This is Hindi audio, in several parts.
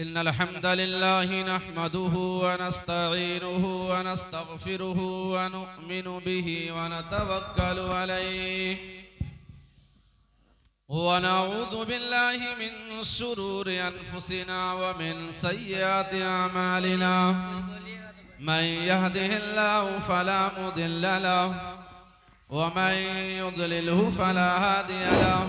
इन्नल हम्दलिल्लाहि नहमदुहु व नस्तईनुहु व नस्तगफिरुहु व नु'मिनु बिहि व नतवक्कलु अलैहि व नऊज़ु बिल्लाहि मिन शुरूरि अनफुसिना व मिन सय्यिआति अमालिना मन यहदिहिल्लाहु फला मुदिल्ल लहु व मन युद्लिलहु फला हादिय लहु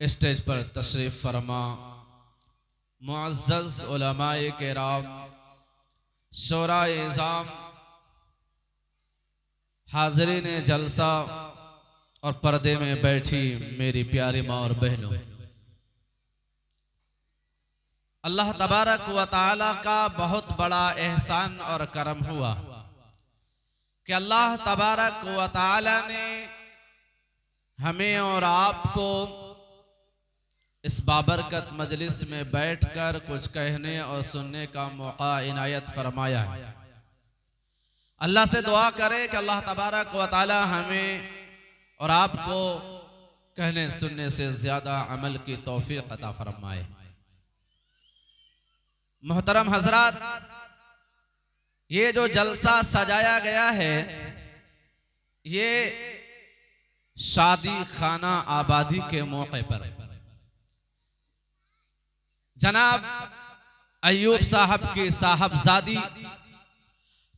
स्टेज पर तशरीफ फरमा मुअज़्ज़ज़ उलमाए किराम शोराए इज़ाम हाज़रीन जलसा और पर्दे में बैठी मेरी प्यारी माँ और बहनों, अल्लाह तबारक व तआला का बहुत बड़ा एहसान और करम हुआ कि अल्लाह तबारक व तआला ने हमें और आपको इस बाबरकत मजलिस में बैठकर कुछ कहने और सुनने का मौका इनायत फरमाया है। अल्लाह से दुआ करें कि अल्लाह तबारक व तआला हमें और आपको कहने सुनने से ज्यादा अमल की तौफीक अता फरमाए। मोहतरम हजरात, ये जो जलसा सजाया गया है ये शादी खाना आबादी के मौके पर जनाब अय्यूब साहब की साहबजादी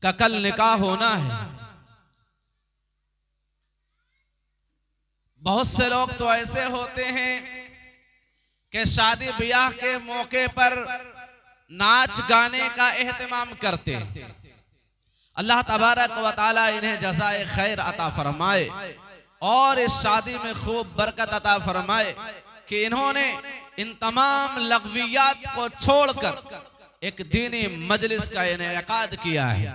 का कल निकाह होना है। बहुत से लोग तो ऐसे होते हैं कि शादी ब्याह के मौके पर नाच गाने का एहतमाम करते हैं। अल्लाह तबारक व तआला इन्हें जज़ाए खैर अता फरमाए और इस शादी में खूब बरकत अता फरमाए कि इन्होंने इन तमाम लगवियात को छोड़कर एक दीनी मजलिस का इनेकाद किया है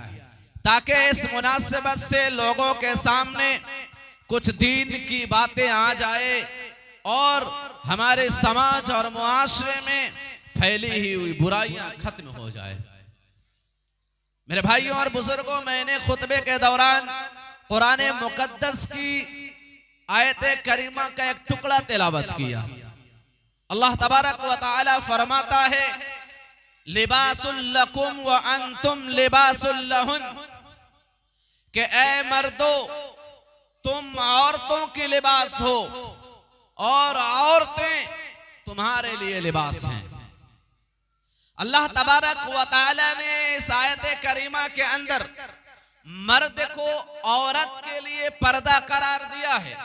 ताकि इस मुनासिबत से लोगों के सामने कुछ दीन की बातें आ जाए और हमारे समाज और मुआशरे में फैली हुई बुराइयां खत्म हो जाए। मेरे भाइयों और बुजुर्गों, मैंने खुतबे के दौरान कुरान मुकद्दस की आयत करीमा का एक टुकड़ा तिलावत किया। अल्लाह तबारक व तआला फरमाता है लिबासुल लकुम व अंतुम लिबासुल लहुन, कि ऐ मर्दो तुम औरतों की लिबास हो और औरतें तुम्हारे लिए लिबास हैं। अल्लाह तबारक व तआला ने इस आयत करीमा के अंदर मर्द को औरत के लिए पर्दा करार दिया है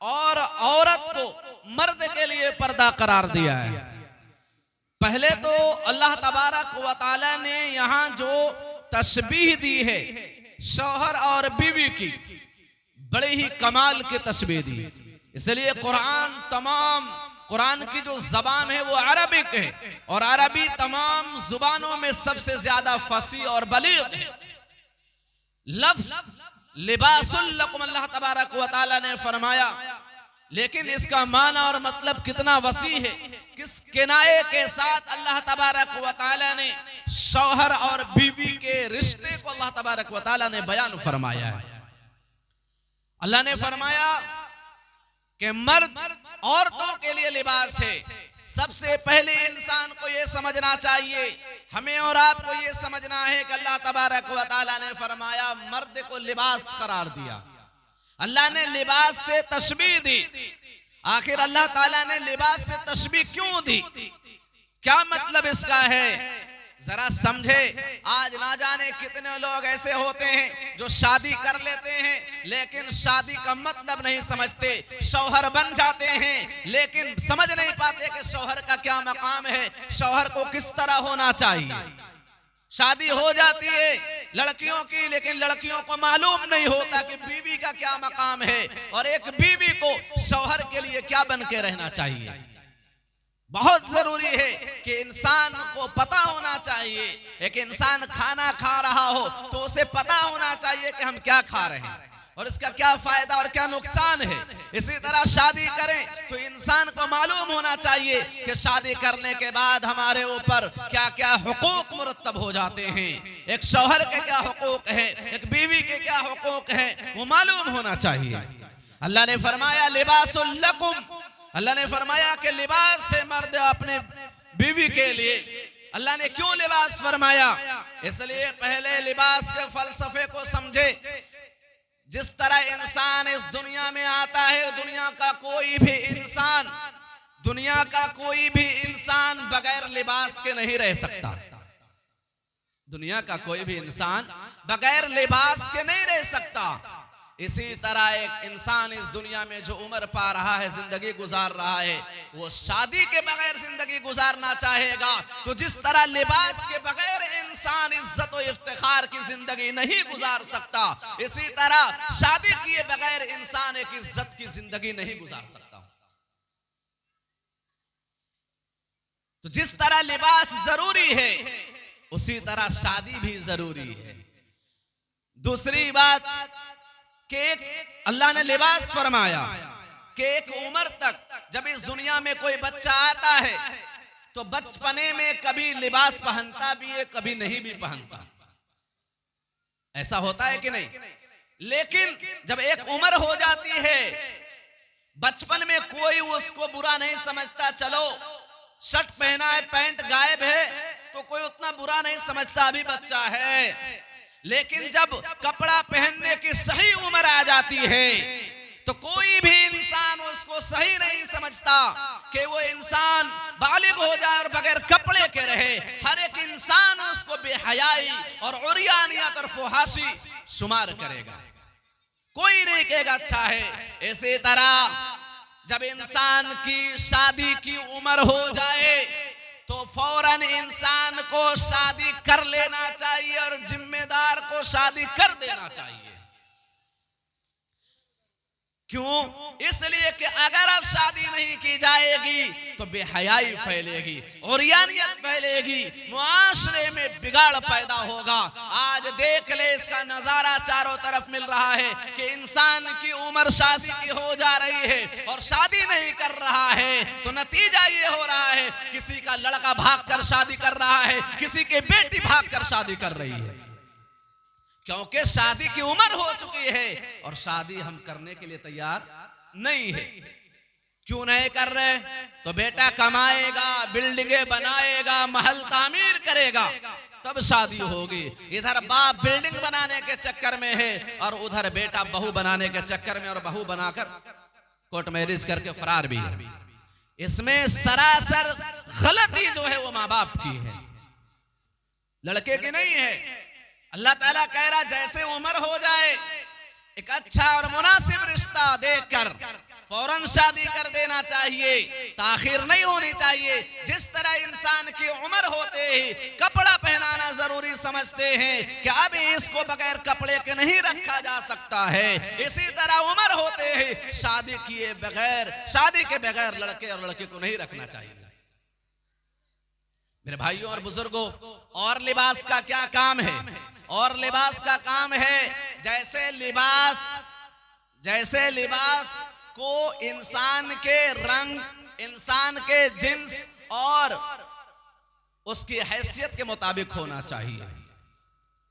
और औरत को मर्द के लिए पर्दा करार दिया है। पहले तो अल्लाह तबारक व तआला ने यहाँ जो तशबीह दी है शौहर और बीवी की, बड़े ही कमाल की तस्बीह दी। इसलिए कुरान की जो जबान है वो अरबिक है और अरबी तमाम जुबानों में सबसे ज्यादा फसी और बलीग है। लफ्ज लिबासुल लकुम अल्लाह तबारक व तआला ने फरमाया, लेकिन इसका माना और मतलब कितना वसी है, किस किनाए के साथ अल्लाह तबारक व तआला ने शौहर और बीवी के रिश्ते को अल्लाह तबारक व तआला ने बयान फरमाया है। अल्लाह ने फरमाया कि मर्द औरतों के लिए लिबास है सबसे पहले इंसान को ये समझना चाहिए, हमें और आपको ये समझना है कि अल्लाह तबारक व तआला ने फरमाया मर्द को लिबास करार दिया। अल्लाह ने लिबास से तशबीह दी। आखिर अल्लाह ताला ने लिबास से तशबीह क्यों दी, क्या मतलब इसका है, जरा समझे। आज ना जाने कितने लोग ऐसे होते हैं जो शादी कर लेते हैं लेकिन शादी का मतलब नहीं समझते, शौहर बन जाते हैं लेकिन समझ नहीं पाते कि शौहर का क्या मकाम है, शौहर को किस तरह होना चाहिए। शादी हो जाती है लड़कियों की, लेकिन लड़कियों को मालूम नहीं होता कि बीवी का क्या मकाम है और एक बीवी को शौहर के लिए क्या बन के रहना चाहिए। बहुत जरूरी है कि इंसान को पता होना चाहिए, एक इंसान खाना खा रहा हो तो उसे पता होना चाहिए कि हम क्या खा रहे हैं और इसका क्या फायदा और क्या नुकसान है। इसी तरह शादी करें तो इंसान को मालूम होना चाहिए कि शादी करने के बाद हमारे ऊपर क्या क्या हुकूक मुरत्तब हो जाते हैं, एक शौहर के क्या हुकूक है, एक बीवी के क्या हुकूक है, वो मालूम होना चाहिए। अल्लाह ने फरमाया लिबासुल लकुम, अल्लाह ने फरमाया कि लिबास है मर्द अपने बीवी के लिए। अल्लाह ने क्यों लिबास फरमाया, इसलिए पहले लिबास के फलसफे को समझे। जिस तरह इंसान इस दुनिया में आता है, दुनिया का कोई भी इंसान बगैर लिबास के नहीं रह सकता। दुनिया का कोई भी इंसान बगैर लिबास के नहीं रह सकता। इसी तरह एक इंसान इस दुनिया में जो उम्र पा रहा है, जिंदगी गुजार रहा है, वो शादी के बगैर जिंदगी गुजारना चाहेगा तो जिस तरह लिबास के बगैर इंसान इज्जत और इफ्तिखार की जिंदगी नहीं गुजार सकता, इसी तरह शादी किए बगैर इंसान एक इज्जत की जिंदगी नहीं गुजार सकता। तो जिस तरह लिबास जरूरी है उसी तरह शादी भी जरूरी है। दूसरी बात कि अल्लाह ने लिबास फरमाया कि एक उम्र तक जब इस दुनिया में कोई बच्चा आता है तो बचपने में कभी लिबास पहनता भी है, कभी नहीं भी पहनता। ऐसा होता है कि नहीं? लेकिन जब एक उम्र हो जाती है, बचपन में कोई उसको बुरा नहीं समझता, चलो शर्ट पहना है पैंट गायब है तो कोई उतना बुरा नहीं समझता, अभी बच्चा है। लेकिन जब कपड़ा पहनने की सही उम्र आ जाती है तो कोई भी इंसान उसको सही नहीं समझता कि वो इंसान बालिग हो जाए और बगैर कपड़े के रहे। हर एक इंसान उसको बेहयाई और उरियानियत और फुहाशी शुमार करेगा, कोई नहीं कहेगा अच्छा है। इसी तरह जब इंसान की शादी की उम्र हो जाए तो फौरन इंसान को शादी कर लेना चाहिए और जिम्मेदार को शादी कर देना चाहिए। क्यों? इसलिए कि अगर अब शादी नहीं की जाएगी तो बेहयाई फैलेगी, उरियानियत फैलेगी, मुआशरे में बिगाड़ पैदा होगा। आज देख ले इसका नजारा चारों तरफ मिल रहा है कि इंसान की उम्र शादी की हो जा रही है और शादी नहीं कर रहा है तो नतीजा ये हो रहा है किसी का लड़का भागकर शादी कर रहा है, किसी की बेटी भागकर शादी कर रही है, क्योंकि शादी की उम्र हो चुकी है और शादी हम करने के लिए तैयार नहीं है। क्यों नहीं कर रहे? तो बेटा कमाएगा, बिल्डिंगें बनाएगा, महल तामीर करेगा, तब शादी होगी। इधर बाप बिल्डिंग बनाने के चक्कर में है और उधर बेटा बहू बनाने के चक्कर में, और बहू बनाकर कोर्ट मैरिज करके फरार भी है। इसमें सरासर गलती जो है वो माँ बाप की है, लड़के की नहीं है। अल्लाह ताला कह रहा जैसे उम्र हो जाए एक अच्छा और मुनासिब रिश्ता देखकर फौरन शादी कर देना चाहिए, ताखिर नहीं होनी चाहिए। जिस तरह इंसान की उम्र होते ही कपड़ा पहनाना जरूरी समझते हैं कि अभी इसको बगैर कपड़े के नहीं रखा जा सकता है, इसी तरह उम्र होते ही शादी के बगैर लड़के और लड़के को नहीं रखना चाहिए। मेरे भाइयों और बुजुर्गों, और लिबास का क्या काम है? और लिबास का काम है जैसे लिबास को इंसान के रंग, इंसान के जिन्स और उसकी हैसियत के मुताबिक होना चाहिए।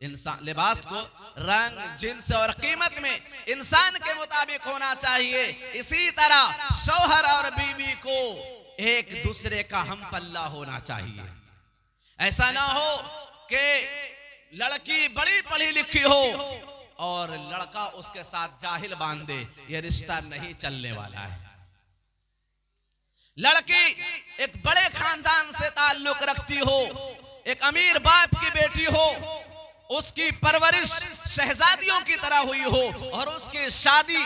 इंसान लिबास को रंग, जिन्स और कीमत में इंसान के मुताबिक होना चाहिए। इसी तरह शौहर और बीवी को एक दूसरे का हम पल्ला होना चाहिए। ऐसा ना हो कि लड़की बड़ी पढ़ी लिखी हो और लड़का उसके साथ जाहिल बांध दे, ये रिश्ता नहीं चलने वाला है। लड़की एक बड़े खानदान से ताल्लुक रखती हो, एक अमीर बाप की बेटी हो, उसकी परवरिश शहजादियों की तरह हुई हो और उसकी शादी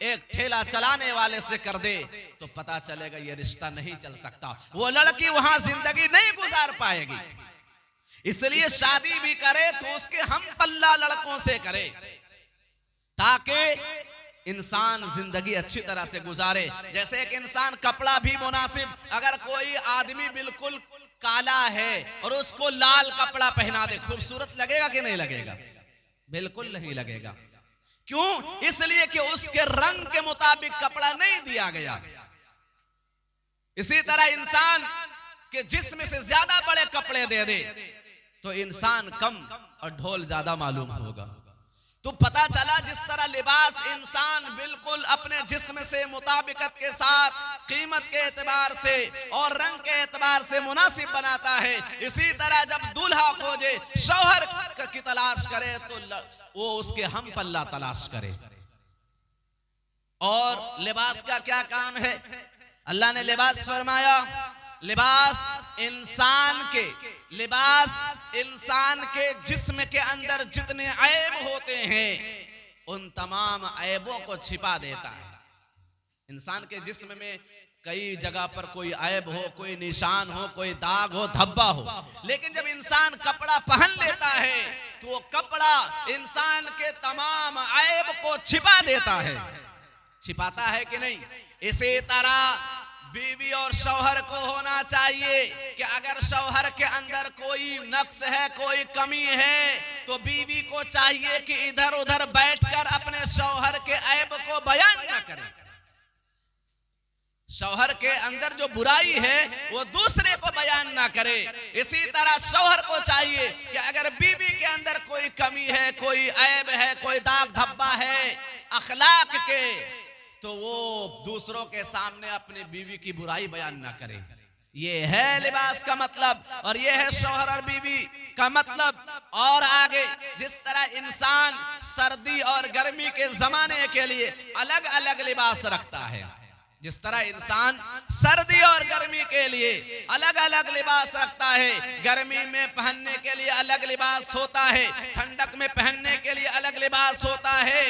एक ठेला चलाने वाले से कर दे, तो पता चलेगा ये रिश्ता नहीं चल सकता। वो लड़की वहां जिंदगी नहीं गुजार पाएगी। इसलिए शादी भी करे तो उसके हम पल्ला लड़कों से करे, ताकि इंसान जिंदगी अच्छी तरह से गुजारे। जैसे एक इंसान कपड़ा भी मुनासिब, अगर कोई आदमी बिल्कुल काला है और उसको लाल कपड़ा पहना दे, खूबसूरत लगेगा कि नहीं लगेगा? बिल्कुल नहीं लगेगा। क्यों? इसलिए कि उसके रंग के मुताबिक कपड़ा नहीं दिया गया। इसी तरह इंसान के जिस्म से ज्यादा बड़े कपड़े दे दे तो इंसान कम और ढोल ज्यादा मालूम होगा। तो पता चला जिस तरह लिबास इंसान बिल्कुल अपने जिस्म से मुताबिकत के साथ कीमत के एतबार से और रंग के एतबार से मुनासिब बनाता है, इसी तरह जब दूल्हा खोजे, शौहर की तलाश करे तो वो उसके हम पल्ला तलाश करे। और लिबास का क्या काम है? अल्लाह ने लिबास फरमाया, लिबास इंसान के जिस्म के अंदर जितने ऐब होते हैं उन तमाम ऐबों को छिपा देता है। इंसान के जिस्म में कई जगह पर कोई ऐब हो, कोई निशान हो, कोई दाग हो, धब्बा हो, लेकिन जब इंसान कपड़ा पहन लेता है तो वो कपड़ा इंसान के तमाम ऐब को छिपा देता है। छिपाता है कि नहीं? इसी तरह बीवी और शौहर को होना चाहिए कि अगर शौहर के अंदर कोई नक्स है, कोई कमी है, तो बीवी को चाहिए कि इधर उधर बैठकर अपने शौहर के ऐब को बयान न करे। शौहर के अंदर जो बुराई है वो दूसरे को बयान ना करे। इसी तरह शौहर को चाहिए कि अगर बीवी के अंदर कोई कमी है, कोई ऐब है, कोई दाग धब्बा है अखलाक के, तो वो दूसरों के सामने अपनी बीवी की बुराई बयान ना करे। ये है लिबास का मतलब और ये है शौहर और बीवी का मतलब। और आगे जिस तरह इंसान सर्दी और गर्मी के जमाने के लिए अलग अलग लिबास रखता है, जिस तरह इंसान सर्दी और गर्मी के लिए अलग अलग लिबास रखता है, गर्मी में पहनने के लिए अलग लिबास होता है, ठंडक में पहनने के लिए अलग लिबास होता है,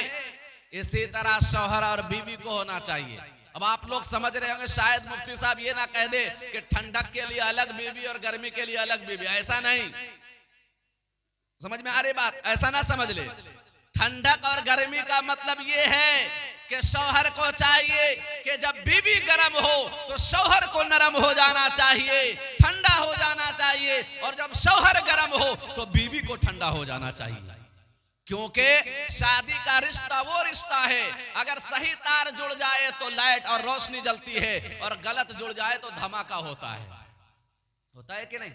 इसी तरह शौहर और बीवी को होना चाहिए। अब आप लोग समझ रहे होंगे शायद मुफ्ती साहब ये ना कह दे कि ठंडक के लिए अलग बीवी और गर्मी के लिए अलग बीवी। ऐसा नहीं, समझ में आ रही बात? ऐसा ना समझ ले। ठंडक और गर्मी का मतलब ये है कि शौहर को चाहिए कि जब बीवी गर्म हो तो शौहर को नरम हो जाना चाहिए, ठंडा हो जाना चाहिए, और जब शौहर गर्म हो तो बीवी को ठंडा हो जाना चाहिए। क्योंकि शादी का रिश्ता वो रिश्ता है, अगर सही तार जुड़ जाए तो लाइट और रोशनी जलती है और गलत जुड़ जाए तो धमाका होता है कि नहीं?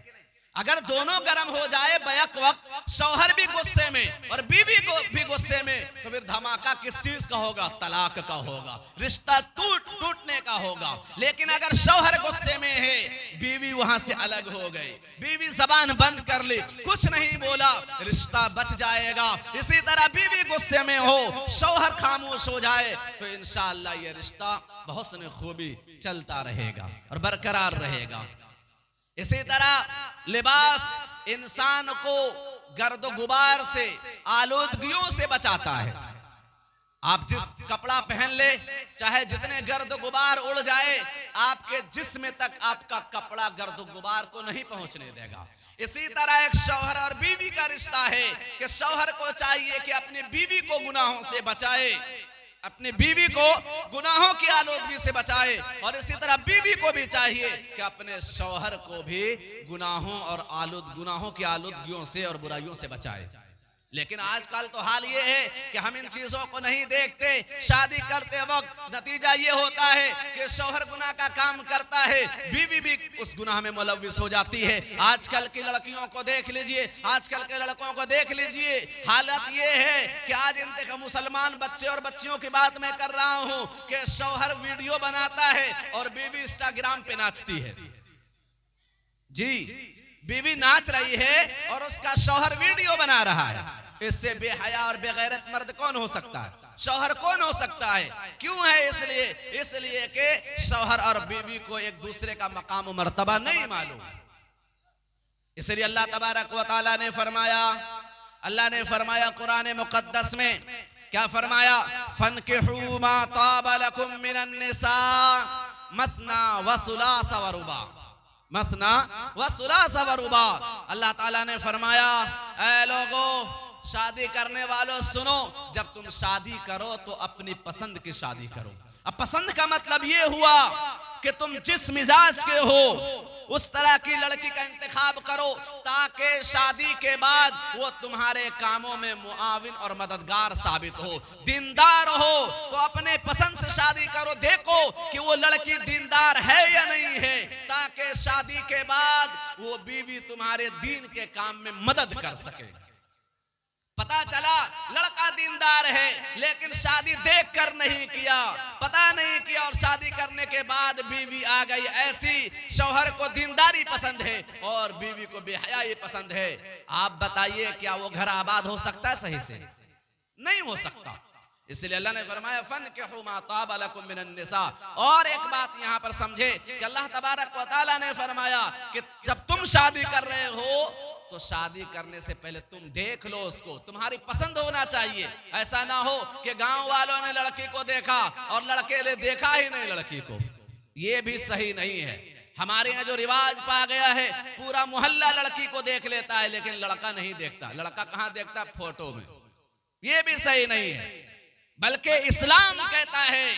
अगर दोनों गर्म हो जाए बैक वक्त, शौहर भी गुस्से में और बीवी को भी गुस्से में, तो फिर धमाका किस चीज का होगा? तलाक का होगा, रिश्ता टूटने का होगा। लेकिन अगर शौहर गुस्से में है, बीवी वहां से अलग हो गई, बीवी जबान बंद कर ली, कुछ नहीं बोला, रिश्ता बच जाएगा। इसी तरह बीवी गुस्से में हो, शौहर खामोश हो जाए, तो इंशाअल्लाह ये रिश्ता बहुस्न खूबी चलता रहेगा और बरकरार रहेगा। इसी तरह लिबास इंसान को गर्द गुबार से, आलूदगियों से बचाता है। आप जिस कपड़ा पहन ले, चाहे जितने गर्द गुबार उड़ जाए, आपके जिस्म तक आपका कपड़ा गर्द गुबार को नहीं पहुंचने देगा। इसी तरह एक शौहर और बीवी का रिश्ता है कि शौहर को चाहिए कि अपनी बीवी को गुनाहों से बचाए, अपनी बीवी को गुनाहों की आलूदगी से बचाए, और इसी तरह बीवी को भी चाहिए कि अपने शौहर को भी गुनाहों की आलूदगियों से और बुराइयों से बचाए। लेकिन आजकल तो हाल ये है कि हम इन चीजों को नहीं देखते। शादी करते वक्त नतीजा ये होता है कि शौहर गुनाह का काम करता है, बीवी भी उस गुनाह में मुलव्विस हो जाती है। आजकल की लड़कियों को देख लीजिए, आजकल के लड़कों को देख लीजिए, हालत ये है कि आज इन मुसलमान बच्चे और बच्चियों की बात मैं कर रहा हूं कि शौहर वीडियो बनाता है और बीवी इंस्टाग्राम पे नाचती है। जी, बीवी नाच रही है और उसका शौहर वीडियो बना रहा है। इससे बेहया और बेगैरत मर्द कौन हो सकता है? शौहर कौन हो सकता है? क्यों है? इसलिए कि शौहर और बीवी को एक दूसरे का मकाम और मर्तबा नहीं मालूम। इसलिए अल्लाह तबारक व तआला ने फरमाया, अल्लाह ने फरमाया कुरान मुकद्दस में, क्या फरमाया? फनकिहू मा ताब लकुम मिनन निसा मसना व सुलास व रुबा, मसना व सुलास व रुबा। अल्लाह ताला ने फरमाया, ऐ लोगों, शादी करने वालों सुनो, जब तुम शादी करो तो अपनी पसंद की शादी करो। अब पसंद का मतलब ये हुआ कि तुम जिस मिजाज के हो उस तरह की लड़की का इंतखाब करो ताकि शादी के बाद वो तुम्हारे कामों में मुआविन और मददगार साबित हो। दीनदार हो तो अपने पसंद से शादी करो, देखो कि वो लड़की दीनदार है या नहीं है, ताकि शादी के बाद वो बीवी तुम्हारे दीन के काम में मदद कर सके। पता चला लड़का दीनदार है लेकिन शादी देख कर नहीं किया, पता नहीं किया, और शादी करने के बाद बीवी आ गई ऐसी, शौहर को दीनदारी पसंद है और बीवी को बेहयाई पसंद है। आप बताइए क्या वो घर आबाद हो सकता है? सही से नहीं हो सकता। इसलिए अल्लाह ने फरमाया फनकिहू मा ताब लकुम मिनन निसा। और एक बात यहाँ पर समझे कि अल्लाह तबारक व तआला ने फरमाया कि जब तुम शादी कर रहे हो तो शादी करने से पहले तुम देख लो उसको, तुम्हारी पसंद होना चाहिए। ऐसा ना हो कि गांव वालों ने लड़की को देखा और लड़के ने देखा ही नहीं लड़की को, ये भी सही नहीं है। हमारे यहाँ जो रिवाज पा गया है, पूरा मोहल्ला लड़की को देख लेता है लेकिन लड़का नहीं देखता। लड़का कहाँ देखता? फोटो में। ये भी सही नहीं है, बल्कि इस्लाम कहता है,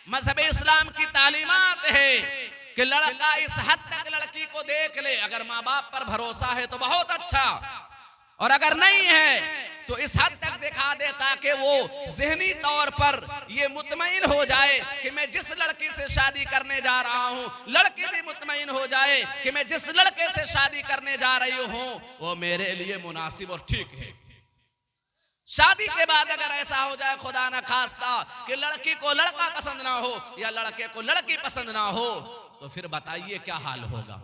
मजहब इस्लाम की तालीमात है कि लड़का इस हद तक लड़की को देख ले, अगर माँ बाप पर भरोसा है तो बहुत अच्छा, और अगर नहीं है तो इस हद तक दिखा दे ताकि वो ज़हनी तौर पर ये मुतमईन हो जाए कि मैं जिस लड़की से शादी करने जा रहा हूँ, लड़की भी मुतमईन हो जाए कि मैं जिस लड़के से शादी करने जा रही हूँ वो मेरे लिए मुनासिब और ठीक है। शादी के बाद अगर ऐसा हो जाए खुदा ना खास्ता कि लड़की को लड़का पसंद ना हो या लड़के को लड़की पसंद ना हो, तो फिर बताइए क्या हाल होगा।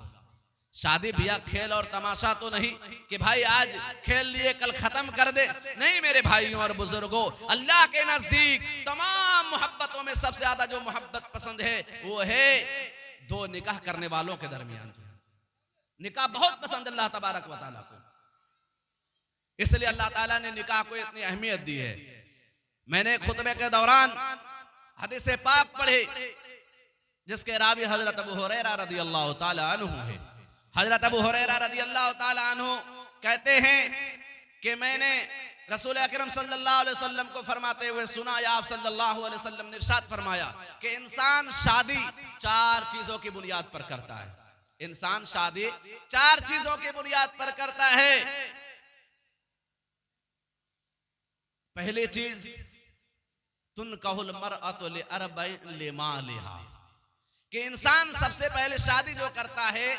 शादी ब्याह खेल और तमाशा तो नहीं कि भाई आज खेल लिए कल खत्म कर दे। नहीं मेरे भाइयों और बुजुर्गों, अल्लाह के नजदीक तमाम मोहब्बतों में सबसे ज्यादा जो मोहब्बत पसंद है वो है दो निकाह करने वालों के दरमियान। निकाह बहुत पसंद अल्लाह तबारक व तआला को, इसलिए अल्लाह ताला ने निकाह को इतनी अहमियत दी है। मैंने खुतबे के दौरान हदीस पाक पढ़े जिसके रावी हजरत अबू हुरैरा रज़ी अल्लाह ताला अन्हु है। हजरत अबू हुरैरा रज़ी अल्लाह ताला अन्हु कहते हैं कि मैंने रसूल अकरम सल्लल्लाहु अलैहि वसल्लम को फरमाते हुए सुना, या आप सल्लल्लाहु अलैहि वसल्लम ने इरशाद फरमाया कि इंसान शादी चार चीजों की बुनियाद पर करता है। इंसान शादी चार चीजों की बुनियाद पर करता है। पहली चीज तुनकाहुल मरअतु लिअरबइन लिमालिहा, कि इंसान सबसे पहले शादी जो करता है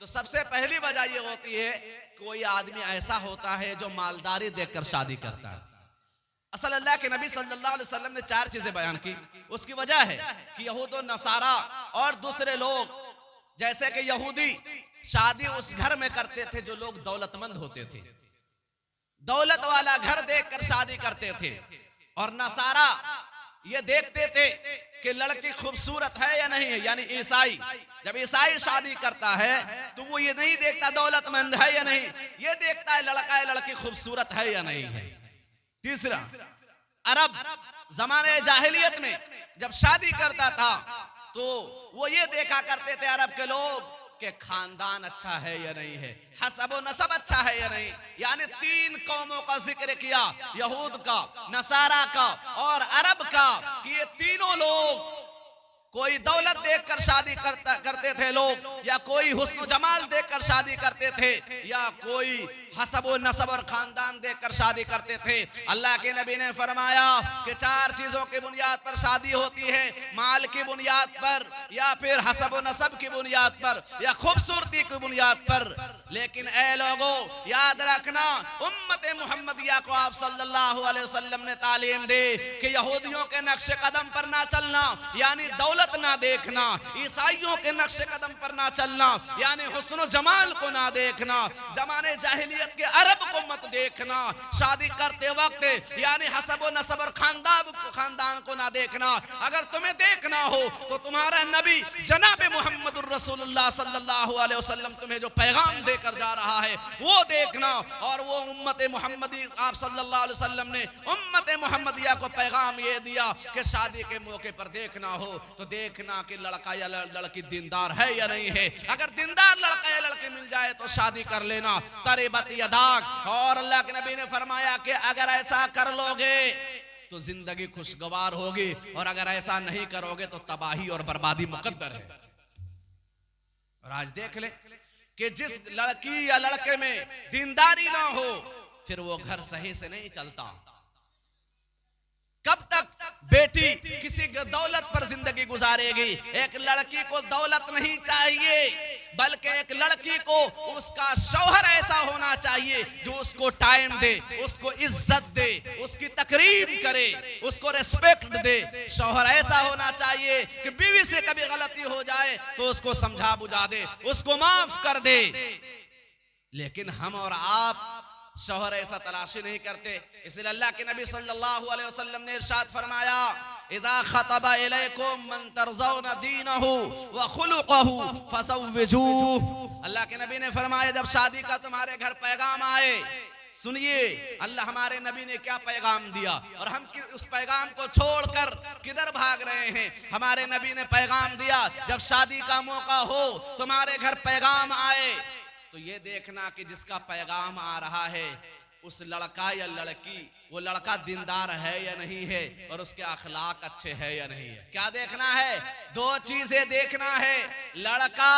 तो सबसे पहली वजह ये होती है कोई आदमी ऐसा होता है जो मालदारी देखकर शादी करता है। असल अल्लाह के नबी सल्लल्लाहु अलैहि वसल्लम ने चार चीजें बयान की। उसकी वजह है कि यहूद और नसारा और दूसरे लोग, जैसे कि यहूदी शादी उस घर में करते थे जो लोग दौलतमंद होते थे, दौलत वाला घर देखकर शादी करते थे, और नसारा ये देखते थे कि लड़की खूबसूरत है या नहीं है। यानी ईसाई, जब ईसाई शादी करता है तो वो ये नहीं देखता दौलतमंद है या नहीं, ये देखता है लड़का है लड़की खूबसूरत है या नहीं है। तीसरा, अरब जमाने जाहिलियत में जब शादी करता था तो वो ये देखा करते थे अरब के लोग कि खानदान अच्छा है या नहीं है, हसब व नसब अच्छा है या नहीं। यानी तीन कौमों का जिक्र किया, यहूद का, नसारा का और अरब का, कि ये तीनों लोग कोई दौलत देखकर शादी करते थे लोग, या कोई हुस्न जमाल देखकर शादी करते थे, या कोई हसब व नसब और खानदान देखकर शादी करते थे। अल्लाह के नबी ने फरमाया कि 4 चीजों की बुनियाद पर शादी होती है, माल की बुनियाद पर, या फिर हसब व नसब की बुनियाद पर, या खूबसूरती की बुनियाद पर। लेकिन ए लोगों, याद रखना, उम्मत मुहम्मदिया को आप सल्लल्लाहु अलैहि वसल्लम ने तालीम दी कि यहूदियों के नक्शे कदम पर ना चलना, यानी दौलत ना देखना, ईसाइयों के नक्शे कदम पर ना चलना, यानी हुस्न जमाल को ना देखना, जमाने जाहिलियत के अरब को मत देखना, शादी करते वक्त यानी हसब व नसब और खानदान को ना देखना। अगर तुम्हें देखना हो तो तुम्हारा नबी जनाब मुहम्मदुर रसूलुल्लाह सल्लल्लाहु अलैहि वसल्लम तुम्हें जो पैगाम देकर जा रहा है वो देखना। और वो उम्मत मुहम्मदी, आप सल्लल्लाहु अलैहि वसल्लम ने उम्मत मुहम्मदिया को पैगाम ये दिया कि शादी के मौके पर देखना हो तो देखना कि लड़का या लड़की दीनदार है या नहीं है। अगर दीनदार लड़का या लड़की मिल जाए तो शादी कर लेना, तरीबत यदाक। और अल्लाह के नबी ने फरमाया कि अगर ऐसा कर लोगे तो जिंदगी खुशगवार होगी, और अगर ऐसा नहीं करोगे तो तबाही और बर्बादी मुकद्दर है। और आज देख ले कि जिस लड़की या लड़के में दीनदारी ना हो फिर वो घर सही से नहीं चलता। कब तक बेटी किसी दौलत पर जिंदगी गुजारेगी? एक लड़की को दौलत नहीं चाहिए, बल्कि एक लड़की को उसका शौहर ऐसा होना चाहिए जो उसको टाइम दे, उसको इज्जत दे, उसकी तकरीम करे, उसको रिस्पेक्ट दे। शौहर ऐसा होना चाहिए कि बीवी से कभी गलती हो जाए तो उसको समझा बुझा दे, उसको माफ कर दे। लेकिन हम और आप शौहर ऐसा तलाशी नहीं करते। इसलिए अल्लाह के नबी सल्लल्लाहु अलैहि वसल्लम ने इरशाद फरमाया, इज़ा खतबा इलैकुम मन तरज़ौना दीनहु व खुलुक़हु फज़व्विजूहु। अल्लाह के नबी ने फरमाया, जब शादी का तुम्हारे घर पैगाम आए, सुनिए अल्लाह हमारे नबी ने क्या पैगाम दिया और हम उस पैगाम को छोड़कर किधर भाग रहे हैं। हमारे नबी ने पैगाम दिया, जब शादी का मौका हो, तुम्हारे घर पैगाम आए तो ये देखना कि जिसका पैगाम आ रहा है उस लड़का या लड़की, वो लड़का दीनदार है या नहीं है और उसके अखलाक अच्छे है या नहीं है। क्या देखना है? 2 चीजें देखना है, लड़का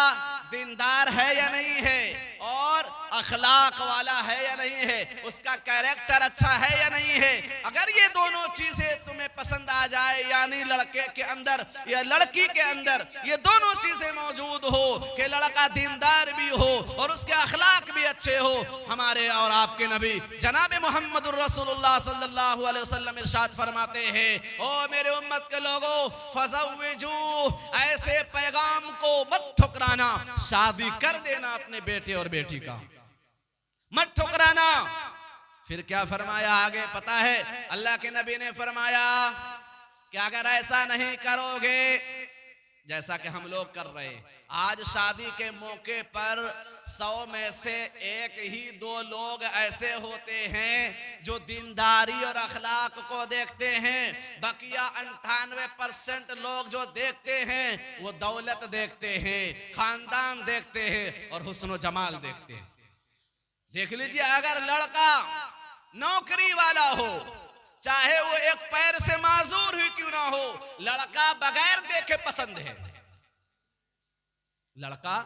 दीनदार है या नहीं है और अखलाक वाला है या नहीं है, उसका कैरेक्टर अच्छा है या नहीं है। अगर ये दोनों चीजें तुम्हें पसंद आ जाए, यानी लड़के के अंदर या लड़की के अंदर ये दोनों चीजें मौजूद हो कि लड़का दीनदार भी हो और उसके अखलाक भी अच्छे हो, हमारे और आपके नबी जनाब मुहम्मदुर रसूलुल्लाह सल्लल्लाहु अलैहि वसल्लम इरशाद फरमाते हैं, ओ मेरे उम्मत के लोगों, फज़व्विजू, ऐसे पैगाम को मत ठुकराना, शादी कर देना अपने बेटे और बेटी का, मत ठुकराना। फिर क्या फरमाया आगे पता है? अल्लाह के नबी ने फरमाया कि अगर ऐसा नहीं करोगे जैसा कि हम लोग कर रहे हैं, आज शादी के मौके पर 100 में से 1 ही 2 लोग ऐसे होते हैं जो दीनदारी और अखलाक को देखते हैं, बकिया 98% लोग जो देखते हैं वो दौलत देखते हैं, खानदान देखते हैं और हुस्न जमाल देखते हैं। देख लीजिए, अगर लड़का नौकरी वाला हो, चाहे वो एक पैर से माजूर ही क्यों ना हो, लड़का बगैर देखे पसंद है, लड़का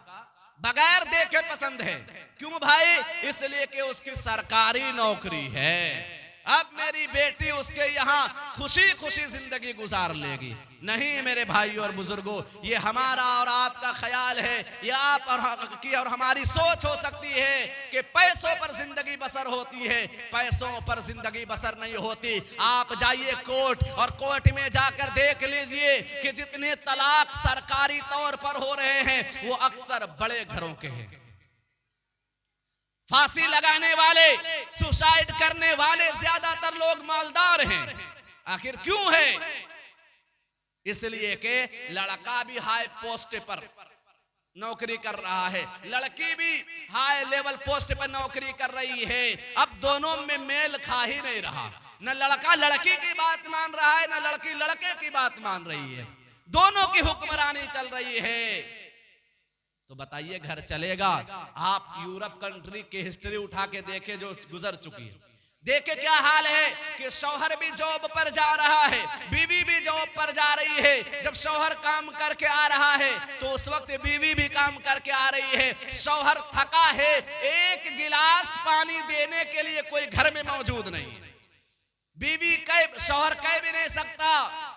बगैर देखे पसंद है। क्यों भाई? इसलिए कि उसकी सरकारी नौकरी है। अब मेरी बेटी उसके यहाँ खुशी खुशी जिंदगी गुजार लेगी। नहीं मेरे भाई और बुजुर्गों, ये हमारा और आपका ख्याल है, ये आप और हमारी सोच हो सकती है कि पैसों पर जिंदगी बसर होती है। पैसों पर जिंदगी बसर नहीं होती। आप जाइए कोर्ट और कोर्ट में जाकर देख लीजिए कि जितने तलाक सरकारी तौर पर हो रहे हैं वो अक्सर बड़े घरों के हैं। फांसी लगाने वाले, सुसाइड करने वाले ज्यादातर लोग मालदार हैं। आखिर क्यों है? इसलिए कि लड़का भी हाई पोस्ट पर नौकरी कर रहा है, लड़की भी हाई लेवल पोस्ट पर नौकरी कर रही है। अब दोनों में मेल खा ही नहीं रहा, न लड़का लड़की की बात मान रहा है, न लड़की लड़के की बात मान रही है। दोनों की हुक्मरानी चल रही है। तो बताइए घर चलेगा? आप यूरोप कंट्री की हिस्ट्री उठा के देखे जो गुजर चुकी है, देखे क्या हाल है कि शौहर भी जॉब पर जा रहा है, बीवी भी जॉब पर जा रही है। जब शौहर काम करके आ रहा है तो उस वक्त बीवी भी काम करके आ रही है। शौहर थका है, एक गिलास पानी देने के लिए कोई घर में मौजूद नहीं है। बीवी शौहर कह भी नहीं सकता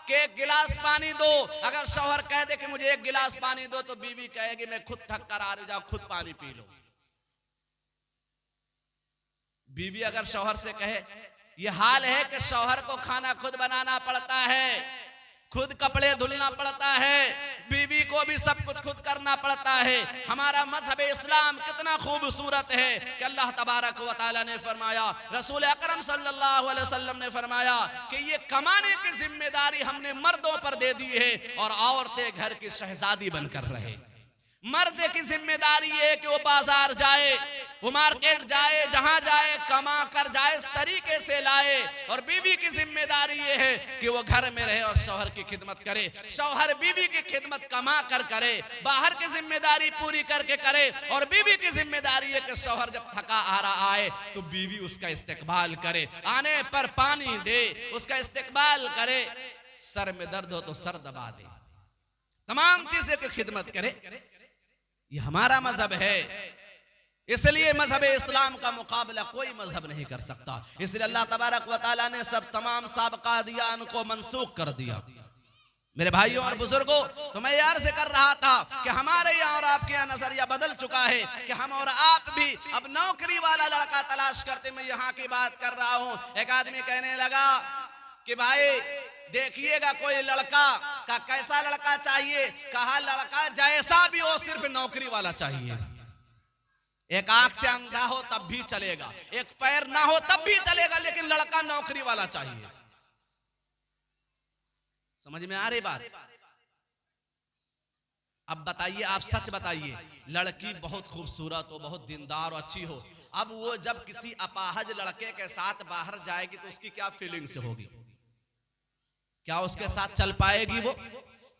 कि एक गिलास पानी दो। अगर शौहर कह दे कि मुझे एक गिलास पानी दो तो बीवी कहेगी मैं खुद थक कर आ रही, जाओ खुद पानी पी लो। बीवी अगर शौहर से कहे, यह हाल है कि शौहर को खाना खुद बनाना पड़ता है, खुद कपड़े धुलना पड़ता है, बीवी को भी सब कुछ खुद करना पड़ता है। हमारा मजहब इस्लाम कितना खूबसूरत है कि अल्लाह तबारक व तआला ने फरमाया, रसूल अकरम सल्लल्लाहु अलैहि वसल्लम ने फरमाया कि ये कमाने की जिम्मेदारी हमने मर्दों पर दे दी है और औरतें घर की शहजादी बनकर रहे। मर्द की जिम्मेदारी है कि वो बाजार जाए, वो मार्केट जाए, जहां जाए कमा कर जाए, इस तरीके से लाए। और बीवी की जिम्मेदारी ये है कि वो घर में रहे और शौहर की खिदमत करे। शौहर बीवी की खिदमत कमा कर करे, बाहर की जिम्मेदारी पूरी करके करे। और बीवी की जिम्मेदारी है कि शौहर जब थका आ रहा आए तो बीवी उसका इस्तेकबाल करे, आने पर पानी दे, उसका इस्तेकबाल करे। सर में दर्द हो तो सर दबा दे, तमाम चीजें की खिदमत करे। ये हमारा मजहब है, इसलिए मजहब इस्लाम का मुकाबला कोई मजहब नहीं कर सकता। इसलिए अल्लाह तबारक व तआला ने सब तमाम साबका अदियान को मनसूख कर दिया। मेरे भाइयों और बुजुर्गों, तो मैं यार से कर रहा था कि हमारे यहाँ और आपके यहाँ नजरिया बदल चुका है कि हम और आप भी अब नौकरी वाला लड़का तलाश करते। मैं यहाँ की बात कर रहा हूँ। एक आदमी कहने लगा कि भाई देखिएगा कोई लड़का का कैसा लड़का चाहिए। कहा लड़का जैसा भी हो, सिर्फ नौकरी वाला चाहिए। एक आंख से अंधा हो तब भी चलेगा, एक पैर ना हो तब भी चलेगा, लेकिन लड़का नौकरी वाला चाहिए। समझ में आ रही बात? अब बताइए, आप सच बताइए, लड़की बहुत खूबसूरत हो, बहुत दीनदार और अच्छी हो, अब वो जब किसी अपाहज लड़के के साथ बाहर जाएगी तो उसकी क्या फीलिंग्स होगी? क्या उसके साथ चल पाएगी वो?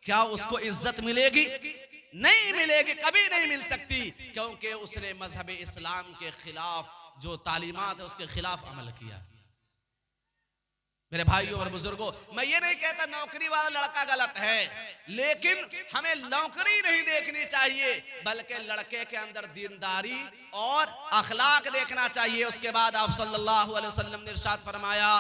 क्या उसको इज्जत मिलेगी? नहीं मिलेगी, कभी नहीं मिल सकती, क्योंकि उसने मजहब इस्लाम के खिलाफ जो तालीमात है उसके खिलाफ अमल किया। मेरे भाइयों और बुजुर्गों, मैं ये नहीं कहता नौकरी वाला लड़का गलत है, लेकिन हमें नौकरी नहीं देखनी चाहिए, बल्कि लड़के के अंदर दीनदारी और अखलाक देखना चाहिए। उसके बाद आप सल्लल्लाहु अलैहि वसल्लम ने इरशाद फरमाया,